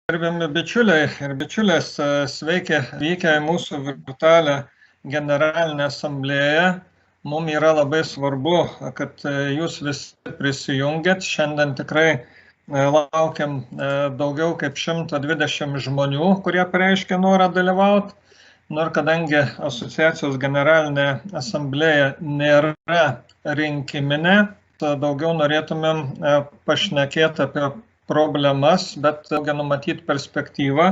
Gerbiami bičiuliai ir bičiulės, sveiki vykę į mūsų virtualią generalinę asamblėją. Mums yra labai svarbu, kad jūs visi prisijungėt. Šiandien tikrai laukiam daugiau kaip 120 žmonių, kurie pareiškė norą dalyvauti. Nors kadangi asociacijos generalinė asamblėja nėra rinkiminė, daugiau norėtumėm pašnekėti apie problemas, bet daugia numatyti perspektyvą.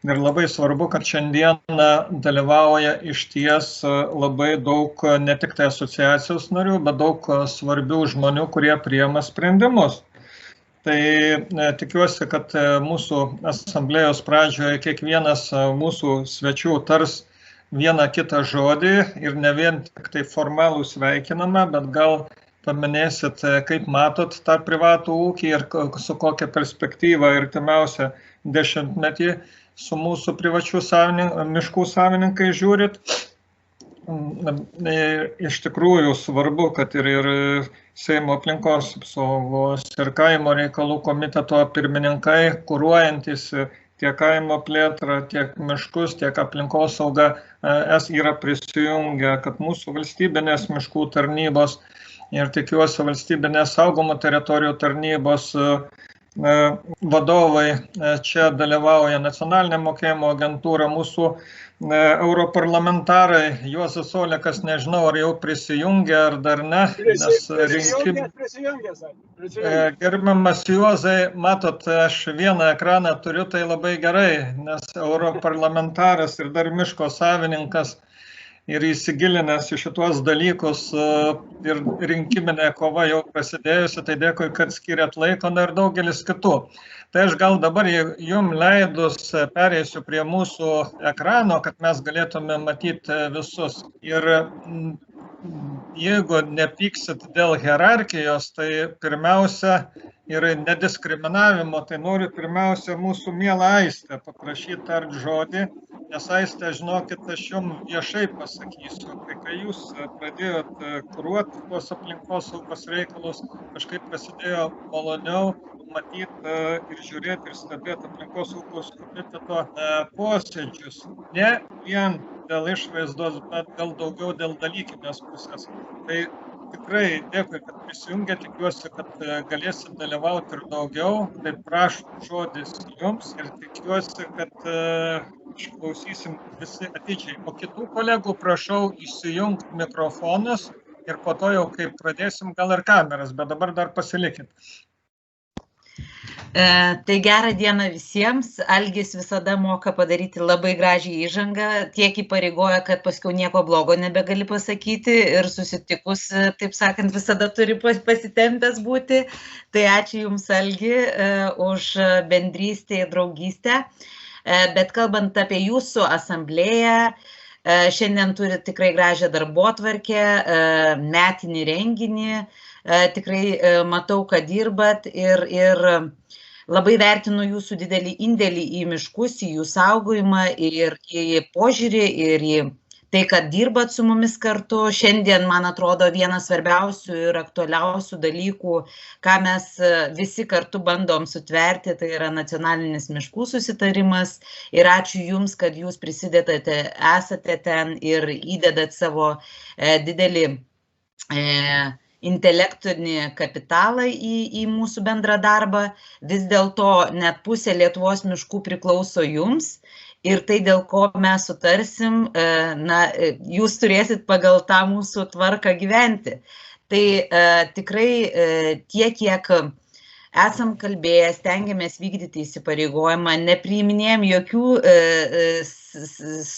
Ir labai svarbu, kad šiandieną dalyvauja išties labai daug ne tik tai asociacijos narių, bet daug svarbių žmonių, kurie priima sprendimus. Tai tikiuosi, kad mūsų asamblėjos pradžioje kiekvienas mūsų svečių tars vieną kitą žodį ir ne vien tik tai formalų sveikinamą, bet gal paminėsit, kaip matot tą privatų ūkį ir su kokia perspektyva artimiausią dešimtmetį su mūsų privačių miškų savininkai žiūrit. Iš tikrųjų svarbu, kad ir Seimo aplinkos apsaugos ir kaimo reikalų komiteto pirmininkai, kuruojantis tiek kaimo plėtrą, tiek miškus, tiek aplinkosaugą yra prisijungę, kad mūsų valstybinės miškų tarnybos ir tikiuosi valstybinės saugomų teritorijų tarnybos vadovai čia dalyvauja, nacionalinė mokėjimo agentūra, mūsų europarlamentarai, Juozas Olekas, nežinau, ar jau prisijungė ar dar ne. Gerbiamas Juozai, matot, aš vieną ekraną turiu, tai labai gerai, nes europarlamentaras ir dar miško savininkas ir įsigilinęs į šituos dalykus ir rinkiminė kova jau prasidėjusi, tai dėkui, kad skiriat laiko, ir daugelis kitų. Tai aš gal dabar jums leidus pereisiu prie mūsų ekrano, kad mes galėtume matyti visus. Ir jeigu nepyksit dėl hierarchijos, tai pirmiausia ir nediskriminavimo, tai noriu pirmiausia mūsų mielą Aistę paprašyti tart žodį, nes Aistė, žinokit, aš jums viešai pasakysiu, kai jūs pradėjot kuruoti tuos aplinkosaugos reikalus, kažkaip prasidėjo maloniau matyti ir žiūrėti ir stebėti aplinkosaugos komiteto posėdžius. Ne vien dėl išvaizdos, bet gal daugiau dėl dalykinės pusės. Tai tikrai dėkui, kad prisijungė, tikiuosi, kad galėsit dalyvauti ir daugiau. Tai prašau žodis jums ir tikiuosi, kad išklausysim visi atidžiai. O kitų kolegų prašau įsijungti mikrofonus ir po to jau, kai pradėsim, gal ir kameras, bet dabar dar pasilikit. Tai gerą dieną visiems. Algis visada moka padaryti labai gražią įžangą, tiek įpareigoja, kad paskui nieko blogo nebegali pasakyti ir susitikus, taip sakant, visada turi pasitempęs būti. Tai ačiū Jums, Algi, už bendrystę ir draugystę. Bet kalbant apie jūsų asamblėją, šiandien turi tikrai gražią darbotvarkę, metinį renginį. Tikrai matau, kad dirbat ir labai vertinu jūsų didelį indėlį į miškus, į jų saugojimą ir į požiūrį ir į tai, kad dirbat su mumis kartu. Šiandien, man atrodo, vienas svarbiausių ir aktualiausių dalykų, ką mes visi kartu bandom sutverti, tai yra nacionalinis miškų susitarimas. Ir ačiū Jums, kad Jūs prisidedate, esate ten ir įdedat savo didelį intelektinį kapitalą į mūsų bendrą darbą. Vis dėlto net pusė Lietuvos miškų priklauso Jums ir tai, dėl ko mes sutarsim, Jūs turėsit pagal tą mūsų tvarką gyventi. Tai tikrai tiek, kiek esam kalbėję, stengiamės vykdyti įsipareigojimą, nepriiminėjom jokių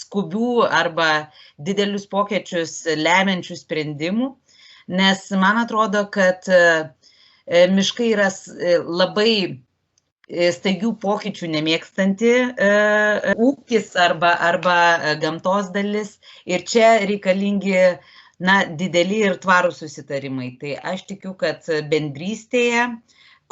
skubių arba didelius pokyčius lemiančių sprendimų. Nes man atrodo, kad miškai yra labai staigių pokyčių nemėgstanti ūkis arba gamtos dalis. Ir čia reikalingi dideli ir tvarūs susitarimai. Tai aš tikiu, kad bendrystėje,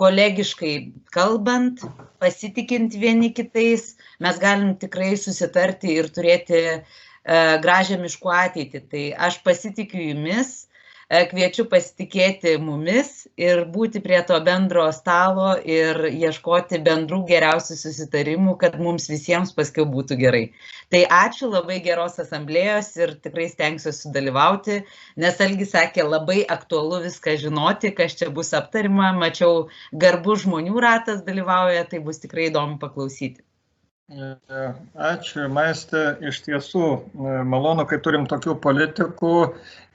kolegiškai kalbant, pasitikint vieni kitais, mes galim tikrai susitarti ir turėti gražią miškų ateitį. Tai aš pasitikiu Jumis. Kviečiu pasitikėti mumis ir būti prie to bendro stalo ir ieškoti bendrų geriausių susitarimų, kad mums visiems paskiau būtų gerai. Tai ačiū, labai geros asamblėjos ir tikrai stengsiuosi dalyvauti, nes Algis sakė, labai aktualu viską žinoti, kas čia bus aptarima. Mačiau, garbus žmonių ratas dalyvauja, tai bus tikrai įdomu paklausyti. Ačiū, Maiste, iš tiesų malonu, kai turim tokių politikų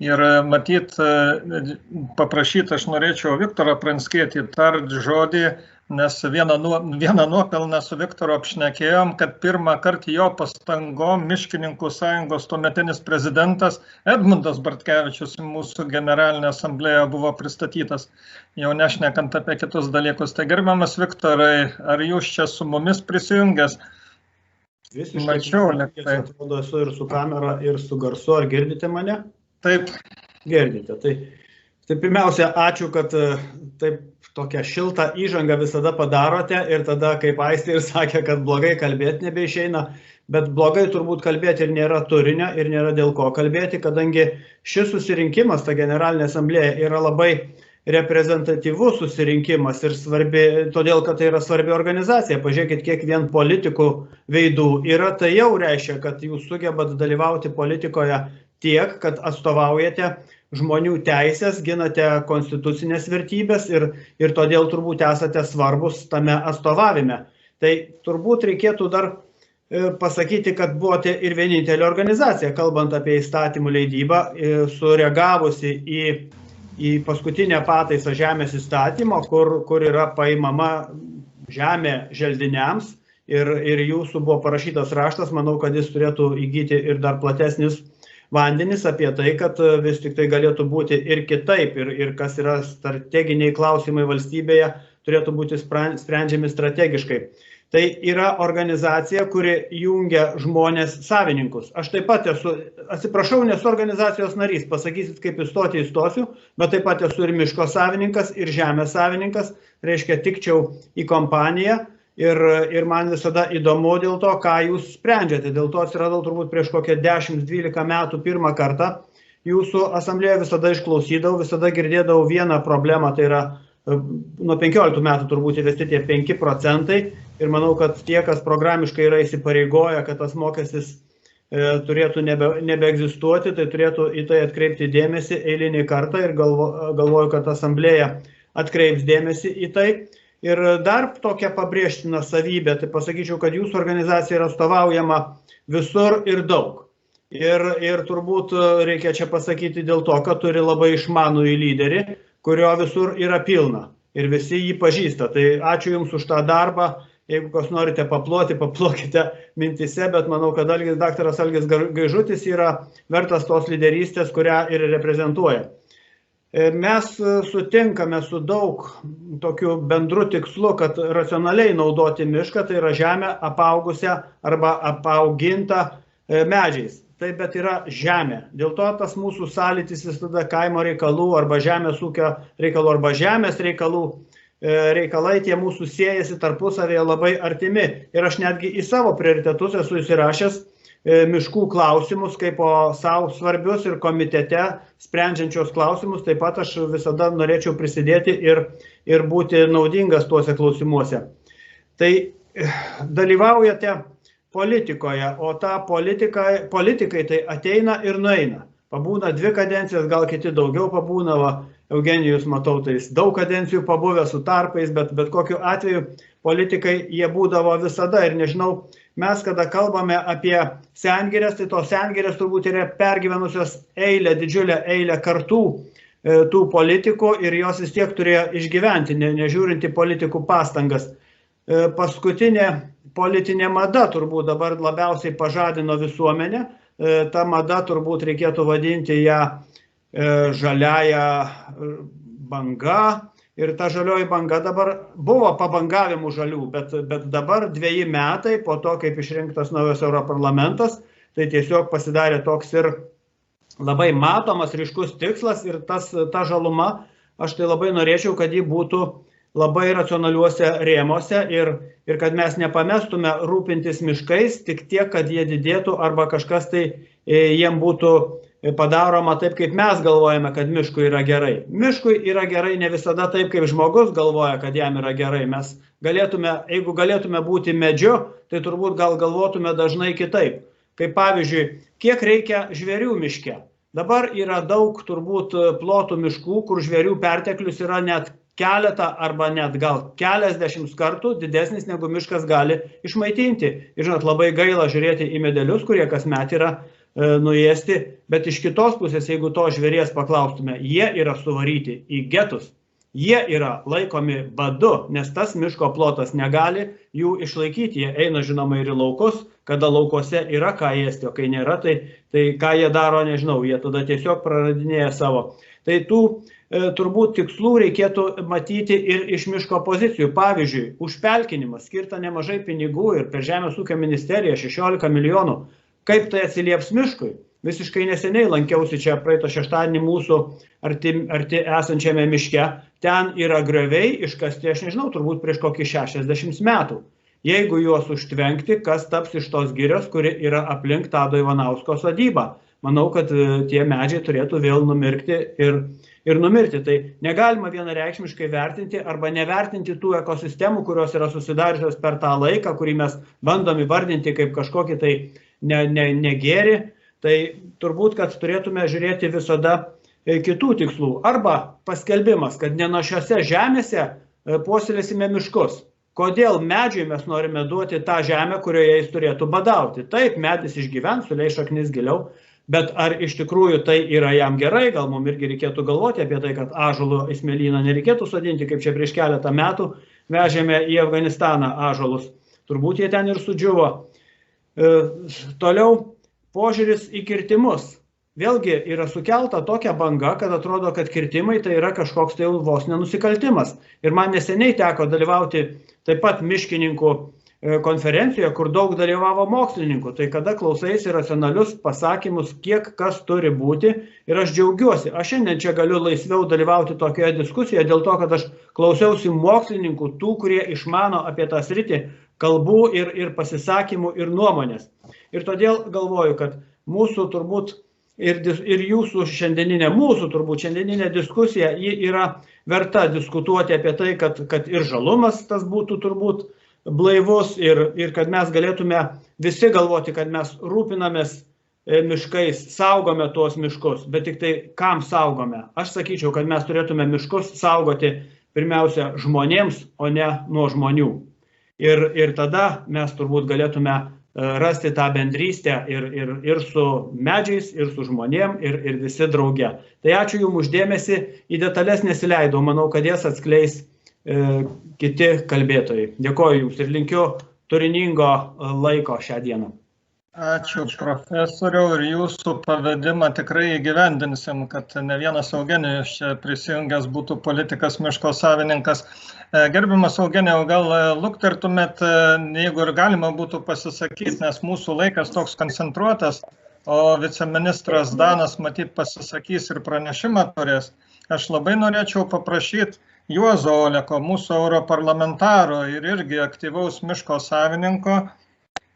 ir matyt, paprašyti aš norėčiau Viktorą Pranckietį tart žodį, nes vieną nuopelną su Viktoru apšnekėjom, kad pirmą kartą jo pastangom Miškininkų sąjungos tuometinis prezidentas Edmundas Bartkevičius mūsų generalinė asamblėje buvo pristatytas, jau nešnekant apie kitus dalykus. Tai gerbiamas Viktorai, ar jūs čia su mumis prisijungęs? Visiškai, mačiau, atrodo, esu ir su kamera, ir su garsu. Ar girdite mane? Taip. Girdite. Tai pirmiausia, ačiū, kad taip tokią šiltą įžangą visada padarote ir tada, kaip Aistė ir sakė, kad blogai kalbėti nebeišeina, bet blogai turbūt kalbėti ir nėra turinio, ir nėra dėl ko kalbėti, kadangi šis susirinkimas, ta generalinė asamblėja, yra labai reprezentatyvus susirinkimas ir svarbi, todėl, kad tai yra svarbi organizacija. Pažiūrėkit, kiek vien politikų veidų yra, tai jau reiškia, kad jūs sugebat dalyvauti politikoje tiek, kad atstovaujate žmonių teisės, ginate konstitucinės vertybės ir todėl turbūt esate svarbus tame atstovavime. Tai turbūt reikėtų dar pasakyti, kad buvote ir vienintelė organizacija, kalbant apie įstatymų leidybą, sureagavusi į paskutinę pataisą žemės įstatymo, kur yra paimama žemė želdiniams ir jūsų buvo parašytas raštas, manau, kad jis turėtų įgyti ir dar platesnis vandenis apie tai, kad vis tik tai galėtų būti ir kitaip ir kas yra strateginiai klausimai valstybėje, turėtų būti sprendžiami strategiškai. Tai yra organizacija, kuri jungia žmonės savininkus. Aš taip pat esu, atsiprašau, nesu organizacijos narys, pasakysit, kaip įstosiu, bet taip pat esu ir miško savininkas, ir žemės savininkas, reiškia tikčiau į kompaniją ir man visada įdomu dėl to, ką jūs sprendžiate. Dėl to atsiradau turbūt prieš kokią 10-12 metų pirmą kartą. Jūsų asamblėje visada išklausydavau, visada girdėdavau vieną problemą, tai yra nuo 15 metų turbūt įvesti tie 5% ir manau, kad tie, kas programiškai yra įsipareigoję, kad tas mokestis turėtų nebeegzistuoti, tai turėtų į tai atkreipti dėmesį eilinį kartą ir galvoju, kad asamblėja atkreips dėmesį į tai. Ir dar tokia pabrėžtina savybė, tai pasakyčiau, kad jūsų organizacija yra atstovaujama visur ir daug. Ir turbūt reikia čia pasakyti dėl to, kad turi labai išmanų į lyderį, kurio visur yra pilna ir visi jį pažįsta. Tai ačiū Jums už tą darbą. Jeigu kas norite paploti, paplokite mintise, bet manau, kad daktaras Algis Gaižutis yra vertas tos lyderystės, kurią ir reprezentuoja. Mes sutinkame su daug tokių bendrų tikslų, kad racionaliai naudoti mišką, tai yra žemę apaugusią arba apaugintą medžiais. Tai bet yra žemė. Dėl to tas mūsų sąlytis visada kaimo reikalų arba žemės ūkio reikalų arba žemės reikalai tie mūsų siejasi tarpusavėje labai artimi. Ir aš netgi į savo prioritetus esu įsirašęs miškų klausimus kaip savo svarbius ir komitete sprendžiančios klausimus. Taip pat aš visada norėčiau prisidėti ir būti naudingas tuose klausimuose. Tai dalyvaujate politikoje, o ta politikai tai ateina ir nueina. Pabūna 2 kadencijas, gal kiti daugiau pabūna, Eugenijus, matau, tai daug kadencijų pabuvę su tarpais, bet kokiu atveju politikai jie būdavo visada ir nežinau, mes kada kalbame apie sengirės, tai tos sengirės turbūt yra pergyvenusios didžiulę eilę kartų tų politikų ir jos vis tiek turėjo išgyventi, nežiūrinti politikų pastangas. Paskutinė politinė mada turbūt dabar labiausiai pažadino visuomenę. Ta mada turbūt reikėtų vadinti ją žaliąją banga. Ir ta žalioji banga dabar buvo pabangavimų žalių, bet dabar 2 metai po to, kaip išrinktas naujas Europarlamentas, tai tiesiog pasidarė toks ir labai matomas, ryškus tikslas ir ta žaluma, aš tai labai norėčiau, kad ji būtų labai racionaliuose rėmuose ir kad mes nepamestume rūpintis miškais tik tiek, kad jie didėtų arba kažkas tai jiem būtų padaroma taip, kaip mes galvojame, kad miškui yra gerai. Miškui yra gerai ne visada taip, kaip žmogus galvoja, kad jam yra gerai. Mes galėtume, jeigu galėtume būti medžiu, tai turbūt gal galvotume dažnai kitaip. Kaip pavyzdžiui, kiek reikia žvėrių miške. Dabar yra daug turbūt plotų miškų, kur žvėrių perteklius yra net keletą arba net gal keliasdešimt kartų didesnis, negu miškas gali išmaitinti. Ir žinot, labai gaila žiūrėti į medelius, kurie kasmet yra nuėsti, bet iš kitos pusės, jeigu to žvėries paklaustume, jie yra suvaryti į getus. Jie yra laikomi badu, nes tas miško plotas negali jų išlaikyti. Jie eina, žinoma, ir į laukus, kada laukuose yra ką ėsti, o kai nėra, tai ką jie daro, nežinau, jie tada tiesiog praradinėja savo. Tai tų turbūt tikslų reikėtų matyti ir iš miško pozicijų. Pavyzdžiui, už pelkinimą skirta nemažai pinigų ir per Žemės ūkio ministeriją 16 milijonų. Kaip tai atsilieps miškui? Visiškai neseniai lankiausi čia praeito šeštadienį mūsų arti esančiame miške. Ten yra grioviai iškasti, aš nežinau, turbūt prieš kokį 60 metų. Jeigu juos užtvenkti, kas taps iš tos girios, kuri yra aplink Tado Ivanausko sodybą? Manau, kad tie medžiai turėtų vėl numirkti ir numirti. Tai negalima vienareikšmiškai vertinti arba nevertinti tų ekosistemų, kurios yra susidariusios per tą laiką, kurį mes bandom įvardinti kaip kažkokį tai negėrį. Tai turbūt, kad turėtume žiūrėti visada kitų tikslų. Arba paskelbimas, kad nenašiose žemėse puoselėsime miškus. Kodėl medžiui mes norime duoti tą žemę, kurioje jis turėtų badauti? Taip, medis išgyvens, suleis šaknis giliau, bet ar iš tikrųjų tai yra jam gerai? Gal mums irgi reikėtų galvoti apie tai, kad ąžuolo į smėlyną nereikėtų sodinti, kaip čia prieš keletą metų vežėme į Afganistaną ąžuolus. Turbūt jie ten ir sudžiuvo. Toliau požiūris į kirtimus. Vėlgi yra sukelta tokia banga, kad atrodo, kad kirtimai tai yra kažkoks tai vos nenusikaltimas. Ir man neseniai teko dalyvauti taip pat miškininkų konferencijoje, kur daug dalyvavo mokslininkų. Tai kada klausaisi racionalius pasakymus, kiek kas turi būti, ir aš džiaugiuosi. Aš šiandien čia galiu laisviau dalyvauti tokioje diskusijoje, dėl to, kad aš klausiausi mokslininkų, tų, kurie išmano apie tą sritį, kalbų ir pasisakymų ir nuomonės. Ir todėl galvoju, kad mūsų turbūt ir jūsų šiandieninė diskusija, ji yra verta diskutuoti apie tai, kad ir žalumas tas būtų turbūt blaivus ir kad mes galėtume visi galvoti, kad mes rūpinamės miškais, saugome tuos miškus, bet tik tai kam saugome. Aš sakyčiau, kad mes turėtume miškus saugoti pirmiausia žmonėms, o ne nuo žmonių. Ir tada mes turbūt galėtume rasti tą bendrystę ir su medžiais, ir su žmonėm, ir visi drauge. Tai ačiū Jums uždėmesį, į detalės nesileidau, manau, kad jas atskleis kiti kalbėtojai. Dėkoju Jums ir linkiu turiningo laiko šią dieną. Ačiū profesoriau ir jūsų pavedimą tikrai įgyvendinsim, kad ne vienas Eugenijus čia prisijungęs būtų politikas miško savininkas. Gerbiamas Eugenijau, gal luktertumėt, jeigu ir galima būtų pasisakyti, nes mūsų laikas toks koncentruotas, o viceministras Danas matyt pasisakys ir pranešimą turės. Aš labai norėčiau paprašyti Juozo Oleko, mūsų europarlamentaro ir irgi aktyvaus miško savininko,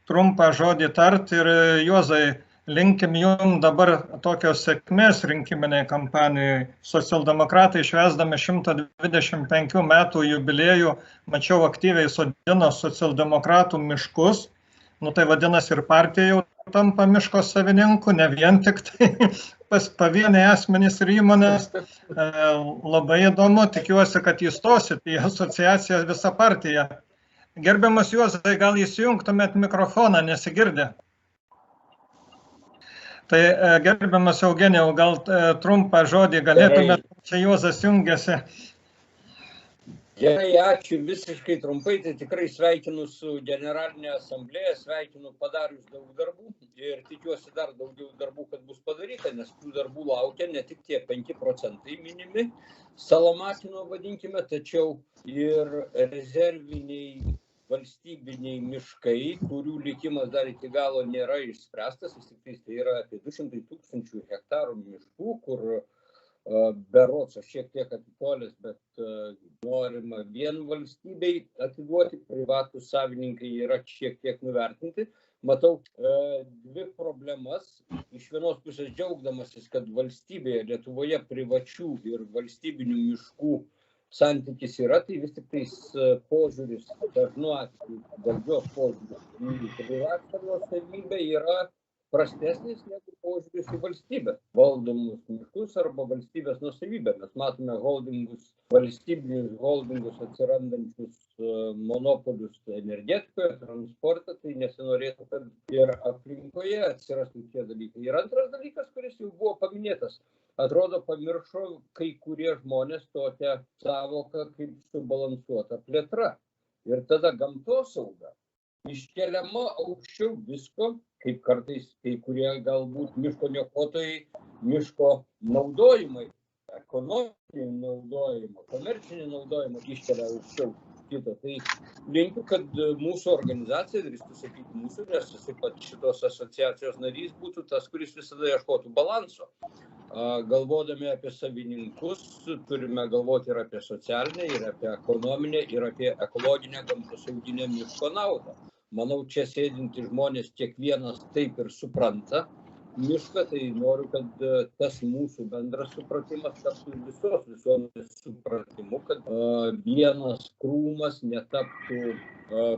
trumpą žodį tart ir Juozai, linkim jums dabar tokios sėkmės rinkiminiai kampanijai. Socialdemokratai švęsdami 125 metų jubiliejų, mačiau aktyviai sodino socialdemokratų miškus. Nu tai vadinasi ir partija jau tampa miško savininku, ne vien tik tai pavieniai asmenys ir įmonės. Labai įdomu, tikiuosi, kad įstosit į asociaciją visą partiją. Gerbiamas Juozai, gal įsijungtumėt mikrofoną, nesigirdė. Tai gerbiamas Eugenijau, gal trumpą žodį galėtumėt, čia Juozas jungiasi. Gerai, ačiū, visiškai trumpai, tai tikrai sveikinu su generalinė asamblėja, sveikinu padarius daug darbų ir tikiuosi dar daugiau darbų, kad bus padaryta, nes tų darbų laukia ne tik tie 5% minimi, salamatino vadinkime, tačiau ir rezerviniai valstybiniai miškai, kurių likimas dar iki galo nėra išspręstas, vis tik tai yra apie 200 000 hektarų miškų, kur berods, aš šiek tiek atitolęs, bet norima vien valstybei atiduoti, privatų savininkai yra šiek tiek nuvertinti. Matau dvi problemas. Iš vienos pusės džiaugdamasis, kad valstybėje Lietuvoje privačių ir valstybinių miškų santykis yra, tai vis tik tais požiūris, dažnu atveju valdžios požiūris į privačią nuosavybę yra prastesnis negu požiūris į valstybę valdomus miškus arba valstybės nuosavybę. Mes matome holdingus, valstybinius holdingus atsirandančius monopolius energetikoje, transporte, tai nesinorėtų, kad ir aplinkoje atsirastų tie dalykai. Ir antras dalykas, kuris jau buvo paminėtas, atrodo pamiršo kai kurie žmonės tokią savoką kaip subalansuota plėtra. Ir tada gamtosauga iškeliama aukščiau visko, kaip kartais kai kurie galbūt miško niokotojai, miško naudojimai, ekonominį naudojimą, komercinį naudojimą iškelia aukščiau kito. Tai linkiu, kad mūsų organizacija, drįstu sakyti mūsų, nes taip pat šitos asociacijos narys būtų tas, kuris visada ieškotų balanso. Galvodami apie savininkus, turime galvoti ir apie socialinę, ir apie ekonominę, ir apie ekologinę, gamtosauginę miško naudą. Manau, čia sėdinti žmonės kiekvienas taip ir supranta mišką, tai noriu, kad tas mūsų bendras supratimas taptų visos visuomenės supratimu, kad vienas krūmas netaptų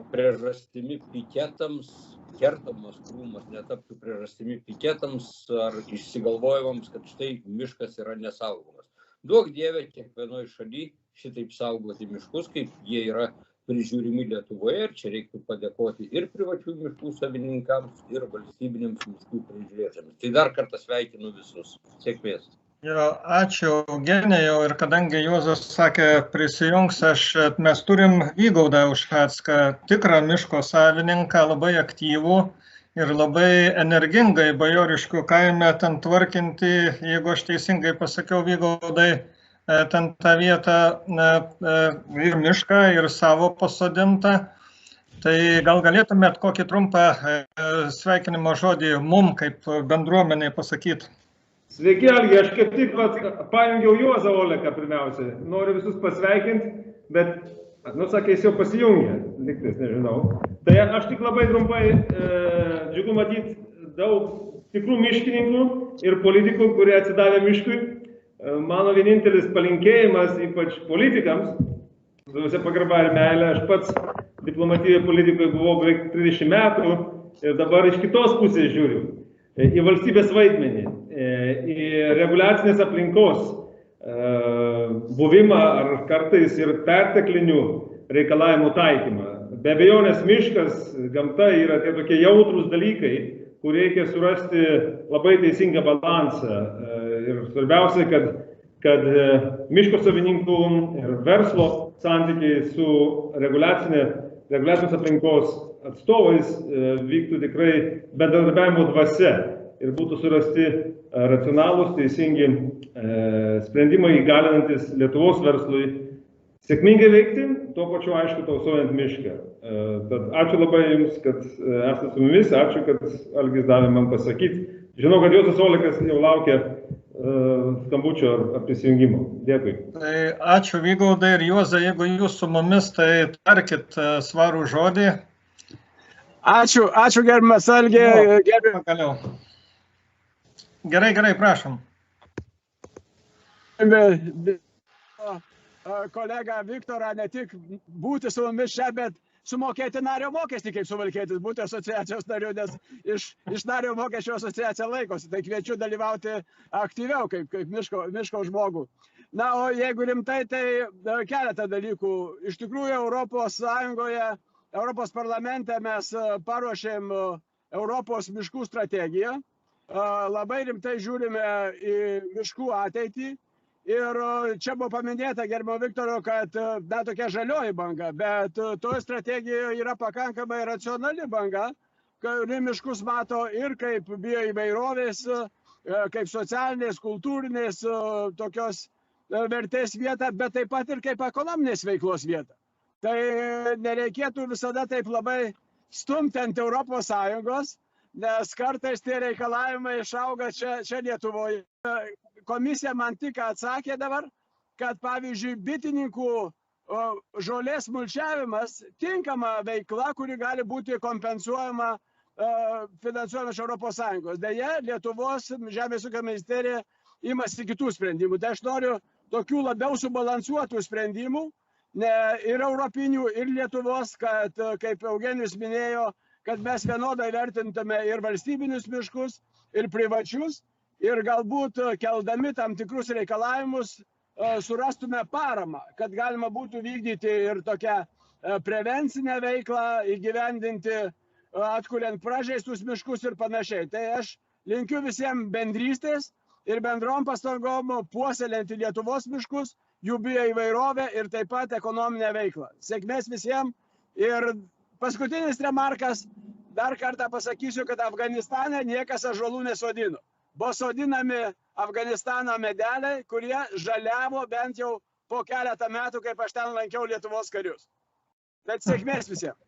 priežastimi piketams, kertamas krūmas netaptų priežastimi piketams ar išsigalvojimams, kad štai miškas yra nesaugomas. Duok Dieve kiekvienoje šalyje šitaip saugoti miškus, kaip jie yra prižiūrimi Lietuvoje, ir čia reiktų padėkoti ir privačių miškų savininkams, ir valstybiniams miškų prižiūrėtojams. Tai dar kartą sveikinu visus. Sėkmės. Jo, ačiū Eugenijau, ir kadangi Juozas sakė prisijungs, mes turim Vygaudą Ušacką, tikrą miško savininką, labai aktyvų ir labai energingai Bajoriškių kaime ten tvarkinti, jeigu aš teisingai pasakiau, Vygaudai, ten tą vietą ir mišką, ir savo pasodintą. Tai gal galėtumėt kokį trumpą sveikinimo žodį mum kaip bendruomeniai pasakyti? Sveiki, Algi, aš kaip tik pajungiau Juozą Oleką pirmiausia. Noriu visus pasveikinti, bet, sakė, jis jau pasijungė, liktais, nežinau. Tai aš tik labai trumpai džiugu matyti daug tikrų miškininkų ir politikų, kurie atsidavė miškui. Mano vienintelis palinkėjimas, ypač politikams, su visa pagarba ir meilė, aš pats diplomatyviai politikoje buvau beveik 30 metų ir dabar iš kitos pusės žiūriu į valstybės vaidmenį, į reguliacinės aplinkos buvimą ar kartais ir perteklinių reikalavimų taikymą. Be abejonės miškas, gamta yra tie tokie jautrūs dalykai, kur reikia surasti labai teisingą balansą. Ir svarbiausia, kad miško savininkų ir verslo santykiai su reguliacinės aplinkos atstovais vyktų tikrai bendradarbiavimo dvasia ir būtų surasti racionalūs, teisingi sprendimai įgalinantis Lietuvos verslui sėkmingai veikti, tuo pačiu aišku tausojant mišką. Tad ačiū labai Jums, kad esate su mumis, ačiū, kad Algis davė man pasakyti. Žinau, kad Juozas Olekas jau laukia skambučio ar prisijungimo. Dėkui. Tai ačiū Vygaudai ir Juozai, jeigu jūs su mumis, tai tarkit svarų žodį. Ačiū gerbiamas Algi. Gerai, prašom. Kolega Viktorą ne tik būti su mumis čia, bet sumokėti nario mokestį kaip Suvalkietis, būti asociacijos nariu, nes iš nario mokesčio asociacija laikosi. Tai kviečiu dalyvauti aktyviau kaip miško žmogų. Na, o jeigu rimtai, tai keletą dalykų. Iš tikrųjų, Europos Sąjungoje, Europos parlamente mes paruošėm Europos miškų strategiją. Labai rimtai žiūrime į miškų ateitį. Ir čia buvo paminėta gerbiamo Viktoro, kad tokia žalioji banga, bet toje strategijoje yra pakankamai racionali banga, kuri miškus mato ir kaip bioįvairovės, kaip socialinės, kultūrinės tokios vertės vietą, bet taip pat ir kaip ekonominės veiklos vietą. Tai nereikėtų visada taip labai stumti ant Europos Sąjungos, nes kartais tie reikalavimai išauga čia Lietuvoje. Komisija man tik atsakė dabar, kad pavyzdžiui bitininkų žolės mulčiavimas tinkama veikla, kuri gali būti kompensuojama finansuojama iš ES. Deja, Lietuvos Žemės ūkio ministerija imasi kitų sprendimų. Tai aš noriu tokių labiau subalansuotų sprendimų, ir europinių, ir Lietuvos, kad, kaip Eugenijus minėjo, kad mes vienodai vertintume ir valstybinius miškus, ir privačius, ir galbūt keldami tam tikrus reikalavimus surastume paramą, kad galima būtų vykdyti ir tokią prevencinę veiklą, įgyvendinti, atkuriant pražeistus miškus ir panašiai. Tai aš linkiu visiems bendrystės ir bendrom pastangom puoselėti Lietuvos miškus, jų bioįvairovę ir taip pat ekonominę veiklą. Sėkmės visiems. Ir paskutinis remarkas, dar kartą pasakysiu, kad Afganistane niekas ąžuolų nesodino. Buvo sodinami Afganistano medeliai, kurie žaliavo bent jau po keletą metų, kaip aš ten lankiau Lietuvos karius. Bet sėkmės visiems.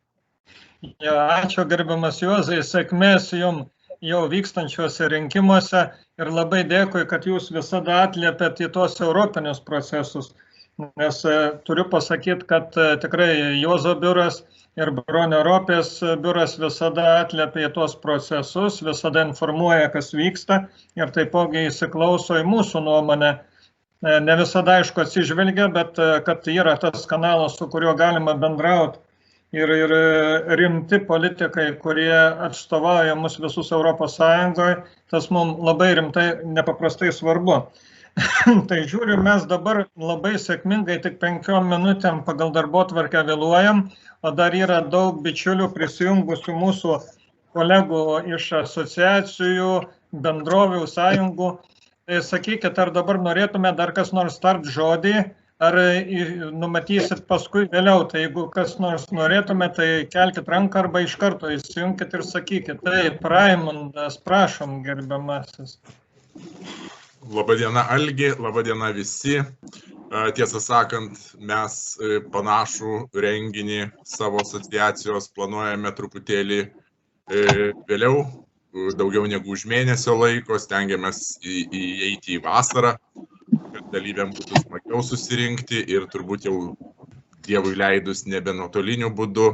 Ačiū gerbiamas Juozai, sėkmės jums jau vykstančiuose rinkimuose ir labai dėkui, kad jūs visada atliepėt į tos europinius procesus, nes turiu pasakyti, kad tikrai Juozo biuras ir Bronio Ropės biuras visada atliepia į tos procesus, visada informuoja, kas vyksta ir taipogi įsiklauso į mūsų nuomonę. Ne visada, aišku, atsižvelgia, bet kad yra tas kanalas, su kuriuo galima bendrauti. Ir rimti politikai, kurie atstovauja mus visus ES, tas mums labai rimtai, nepaprastai svarbu. Tai žiūriu, mes dabar labai sėkmingai tik 5 minutėm pagal darbotvarkę vėluojam, o dar yra daug bičiulių prisijungusių mūsų kolegų iš asociacijų, bendrovių, sąjungų. Tai sakykit, ar dabar norėtume dar kas nors tart žodį, ar numatysit paskui vėliau, tai jeigu kas nors norėtume, tai kelkit ranką arba iš karto įsijunkit ir sakykit. Taip, Raimundas, prašom, gerbiamasis. Labadiena Algi, labadiena visi. Tiesą sakant, mes panašų renginį savo asociacijos planuojame truputėlį vėliau, daugiau negu už mėnesio laiko, stengiamės įeiti į vasarą, kad dalyviam būtų smagiau susirinkti ir turbūt jau Dievui leidus nebe nuotoliniu būdu.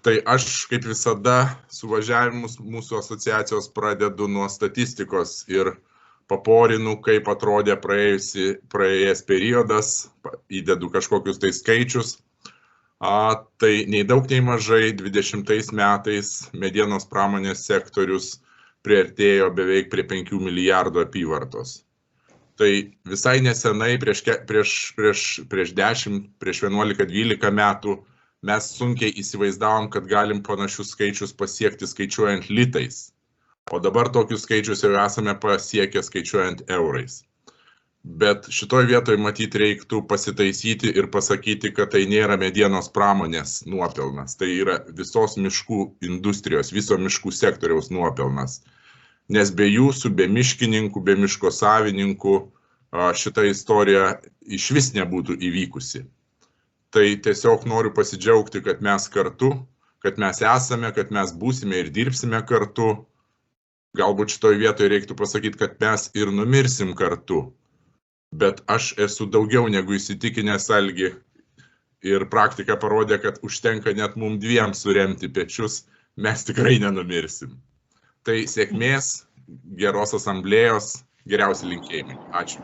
Tai aš, kaip visada, suvažiavimus mūsų asociacijos pradedu nuo statistikos ir paporinu, kaip atrodė praėjęs periodas, įdedu kažkokius tai skaičius. Tai nei daug, nei mažai 20 metais medienos pramonės sektorius priartėjo beveik prie 5 milijardų apyvartos. Tai visai nesenai, prieš 10, prieš 11-12 metų, mes sunkiai įsivaizdavom, kad galim panašius skaičius pasiekti skaičiuojant litais. O dabar tokius skaičius jau esame pasiekę skaičiuojant eurais. Bet šitoj vietoj matyti reiktų pasitaisyti ir pasakyti, kad tai nėra medienos pramonės nuopelnas. Tai yra visos miškų industrijos, viso miškų sektoriaus nuopelnas. Nes be jūsų, be miškininkų, be miško savininkų šita istorija išvis nebūtų įvykusi. Tai tiesiog noriu pasidžiaugti, kad mes kartu, kad mes esame, kad mes būsime ir dirbsime kartu. Galbūt šitoj vietoje reiktų pasakyti, kad mes ir numirsim kartu. Bet aš esu daugiau negu įsitikinęs, Algi, ir praktika parodė, kad užtenka net mums dviem suremti pečius, mes tikrai nenumirsim. Tai sėkmės, geros asamblėjos, geriausi linkėjimai. Ačiū.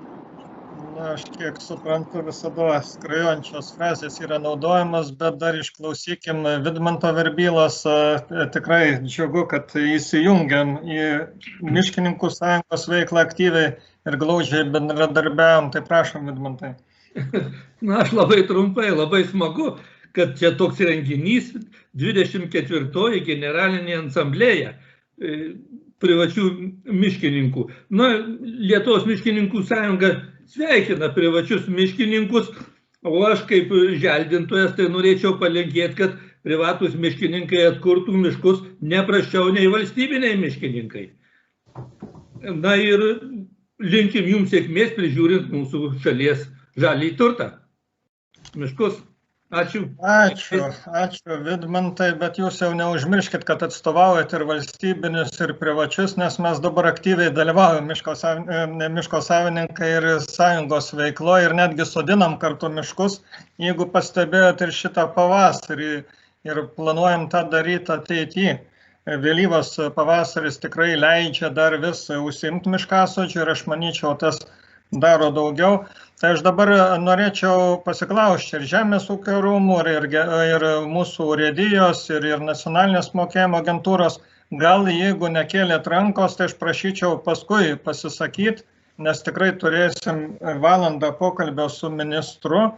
Na, aš kiek suprantu, visada skrajojančios frazės yra naudojamas, bet dar išklausykim Vidmanto Verbylos. Tikrai džiugu, kad įsijungiam į Miškininkų sąjungos veiklą aktyviai ir glaudžiai bendradarbiavom. Tai prašom, Vidmantai. Na, aš labai trumpai, labai smagu, kad čia toks renginys 24-oji generalinė asamblėja privačių miškininkų. Na, Lietuvos miškininkų sąjunga sveikina privačius miškininkus, o aš kaip želdintojas tai norėčiau palinkėti, kad privatūs miškininkai atkurtų miškus neprasčiau nei valstybiniai miškininkai. Na ir linkim jums sėkmės prižiūrint mūsų šalies žalį turtą. Miškus. Ačiū. Ačiū, Vidmantai, bet jūs jau neužmirškit, kad atstovaujat ir valstybinius, ir privačius, nes mes dabar aktyviai dalyvaujam miško savininkai ir sąjungos veiklo ir netgi sodinam kartu miškus, jeigu pastebėjot ir šitą pavasarį ir planuojam tą daryti ateityje. Vėlyvas pavasaris tikrai leidžia dar vis užsiimti miškasodžiu ir aš manyčiau, tas daro daugiau. Tai aš dabar norėčiau pasiklausti ir Žemės ūkio rūmų, ir mūsų urėdijos, ir nacionalinės mokėjimo agentūros. Gal jeigu nekėlėt rankos, tai aš prašyčiau paskui pasisakyti, nes tikrai turėsim valandą pokalbio su ministru.